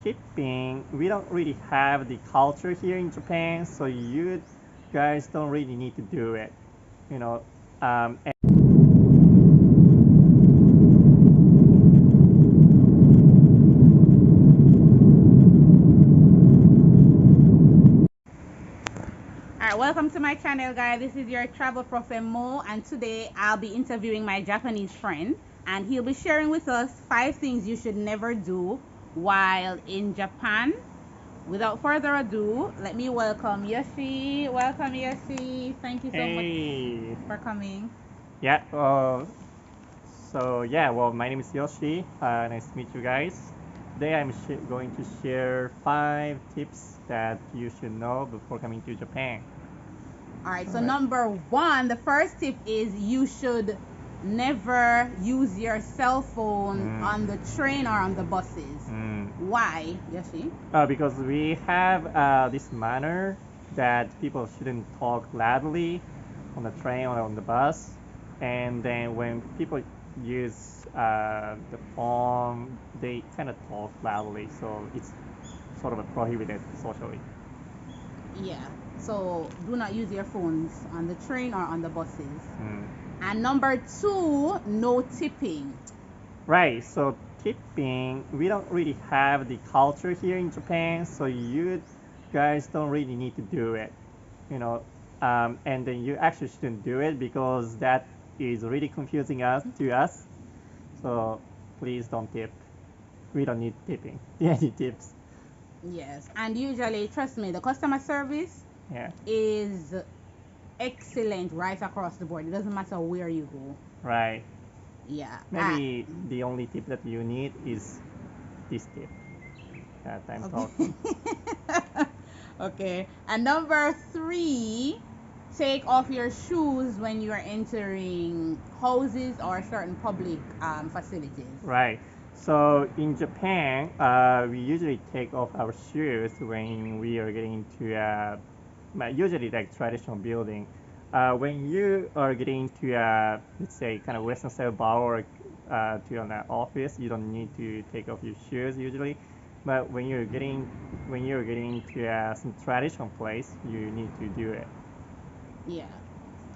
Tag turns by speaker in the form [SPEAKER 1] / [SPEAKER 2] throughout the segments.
[SPEAKER 1] Tipping, we don't really have the culture here in Japan, so you guys don't really need to do it. You know, and
[SPEAKER 2] Alright, welcome to my channel, guys. This is your travel prophet Mo, and today I'll be interviewing my Japanese friend, and he'll be sharing with us 5 things you should never do while in Japan. Without further ado, let me welcome Yoshi. Welcome, Yoshi. Thank you so much
[SPEAKER 1] hey,
[SPEAKER 2] for coming.
[SPEAKER 1] yeah. Well, my name is Yoshi. Nice to meet you guys. Today I'm going to share 5 tips that you should know before coming to Japan.
[SPEAKER 2] Alright,
[SPEAKER 1] All
[SPEAKER 2] so
[SPEAKER 1] right.
[SPEAKER 2] number one, the first tip is you should never use your cell phone
[SPEAKER 1] Mm,
[SPEAKER 2] on the train or on the buses.
[SPEAKER 1] mm.
[SPEAKER 2] Why, Yoshi?
[SPEAKER 1] Because we have this manner that people shouldn't talk loudly on the train or on the bus, and then when people use the phone, they kind of talk loudly, so it's sort of a prohibited socially.
[SPEAKER 2] Yeah. So do not use your phones on the train or on the buses.
[SPEAKER 1] Mm.
[SPEAKER 2] And number two, no tipping.
[SPEAKER 1] Right. So tipping, we don't really have the culture here in Japan, so you guys don't really need to do it. You know, and then you actually shouldn't do it because that is really confusing us. So please don't tip. We don't need tipping. Any tips?
[SPEAKER 2] Yes. And usually, trust me, the customer service
[SPEAKER 1] Yeah.
[SPEAKER 2] is excellent right across the board. It doesn't matter where you go.
[SPEAKER 1] Right.
[SPEAKER 2] Yeah.
[SPEAKER 1] Maybe the only tip that you need is this tip that I'm talking.
[SPEAKER 2] Okay. Okay. And number three, take off your shoes when you are entering houses or certain public facilities.
[SPEAKER 1] Right. So in Japan, we usually take off our shoes when we are getting into usually like traditional building. When you are getting to let's say kind of Western style bar or to an office, you don't need to take off your shoes usually. But when you're getting to some traditional place, you need to do it.
[SPEAKER 2] Yeah.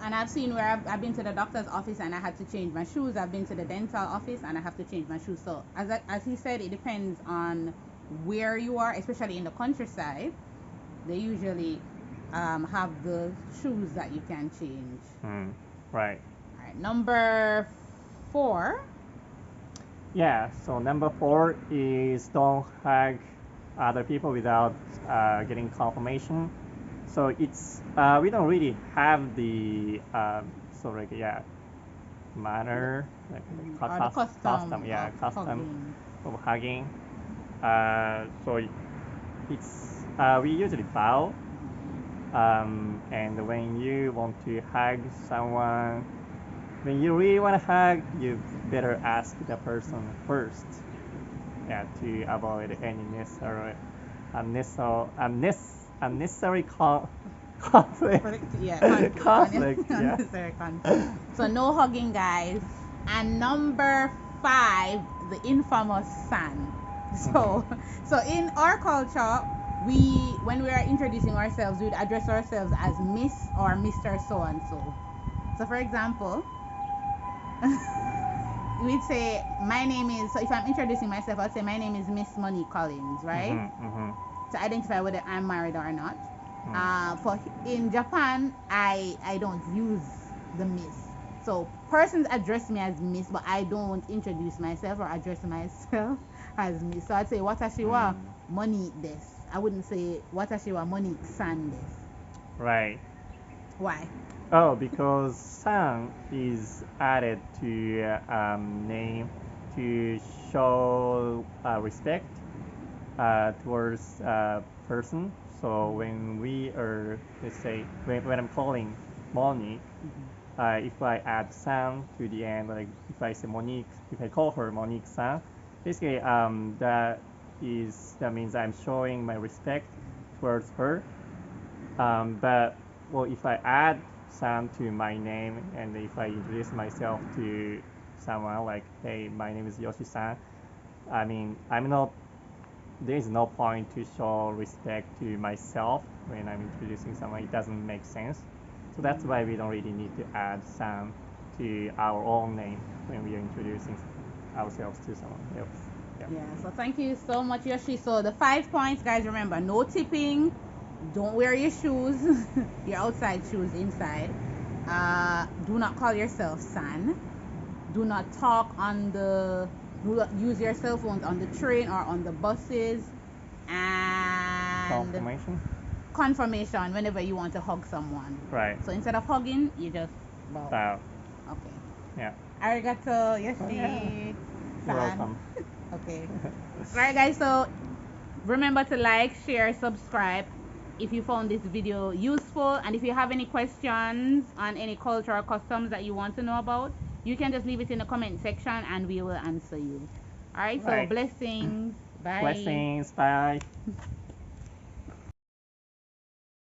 [SPEAKER 2] And I've seen where I've been to the doctor's office and I had to change my shoes. I've been to the dental office and I have to change my shoes. So as he said, it depends on where you are, especially in the countryside. They usually have the shoes that you can change.
[SPEAKER 1] Hmm. Right.
[SPEAKER 2] All right, number four.
[SPEAKER 1] Yeah, so number 4 is don't hug other people without getting confirmation. So it's we don't really have the manner like
[SPEAKER 2] Or the
[SPEAKER 1] custom
[SPEAKER 2] custom of
[SPEAKER 1] custom
[SPEAKER 2] hugging.
[SPEAKER 1] of hugging. So it's we usually bow, and when you want to hug someone, when you really want to hug, you better ask the person first. Yeah, to avoid any unnecessary conflict.
[SPEAKER 2] Yeah, conflict.
[SPEAKER 1] Conflict, yeah.
[SPEAKER 2] Unnecessary conflict. So no hugging, guys. And number five, the infamous san.
[SPEAKER 1] Mhm.
[SPEAKER 2] So, so in our culture, we when we are introducing ourselves, we'd address ourselves as Miss or Mister So and so. So, for example, we'd say my name is. So if I'm introducing myself, I'd say my name is Miss Monique Collins, right?
[SPEAKER 1] Mhm. Mhm.
[SPEAKER 2] To identify whether I'm married or not.
[SPEAKER 1] Mm.
[SPEAKER 2] For in Japan, I don't use the Miss. So persons address me as Miss, but I don't introduce myself or address myself as Miss. So I'd say watashi wa
[SPEAKER 1] Mm.
[SPEAKER 2] Monique desu. I wouldn't say watashi wa Monique san desu.
[SPEAKER 1] Right.
[SPEAKER 2] Why?
[SPEAKER 1] Oh, because san is added to name to show respect towards person. So when we are, let's say, when I'm calling Monique, if I add san to the end, like if I say Monique, if I call her Monique san, basically that means I'm showing my respect towards her. But well, if I add san to my name and if I introduce myself to someone like, hey, my name is Yoshi san, I mean, I'm not there is no point to show respect to myself when I'm introducing someone. It doesn't make sense. So that's why we don't really need to add san to our own name when we are introducing ourselves to someone else.
[SPEAKER 2] Yeah, so thank you so much, Yoshi. So the 5 points, guys, remember, no tipping, don't wear your shoes, your outside shoes inside. Do not call yourself san. Do not talk on the, do not use your cell phones on the train or on the buses. And
[SPEAKER 1] Confirmation.
[SPEAKER 2] confirmation whenever you want to hug someone.
[SPEAKER 1] Right.
[SPEAKER 2] So instead of hugging, you just bow.
[SPEAKER 1] Bow.
[SPEAKER 2] Okay.
[SPEAKER 1] Yeah.
[SPEAKER 2] Arigato, Yoshi.
[SPEAKER 1] You're
[SPEAKER 2] San.
[SPEAKER 1] welcome.
[SPEAKER 2] Okay. Alright, guys, so remember to like, share, subscribe if you found this video useful, and if you have any questions on any cultural customs that you want to know about, you can just leave it in the comment section and we will answer you. Alright, so
[SPEAKER 1] Right.
[SPEAKER 2] blessings. Bye.
[SPEAKER 1] Blessings. Bye.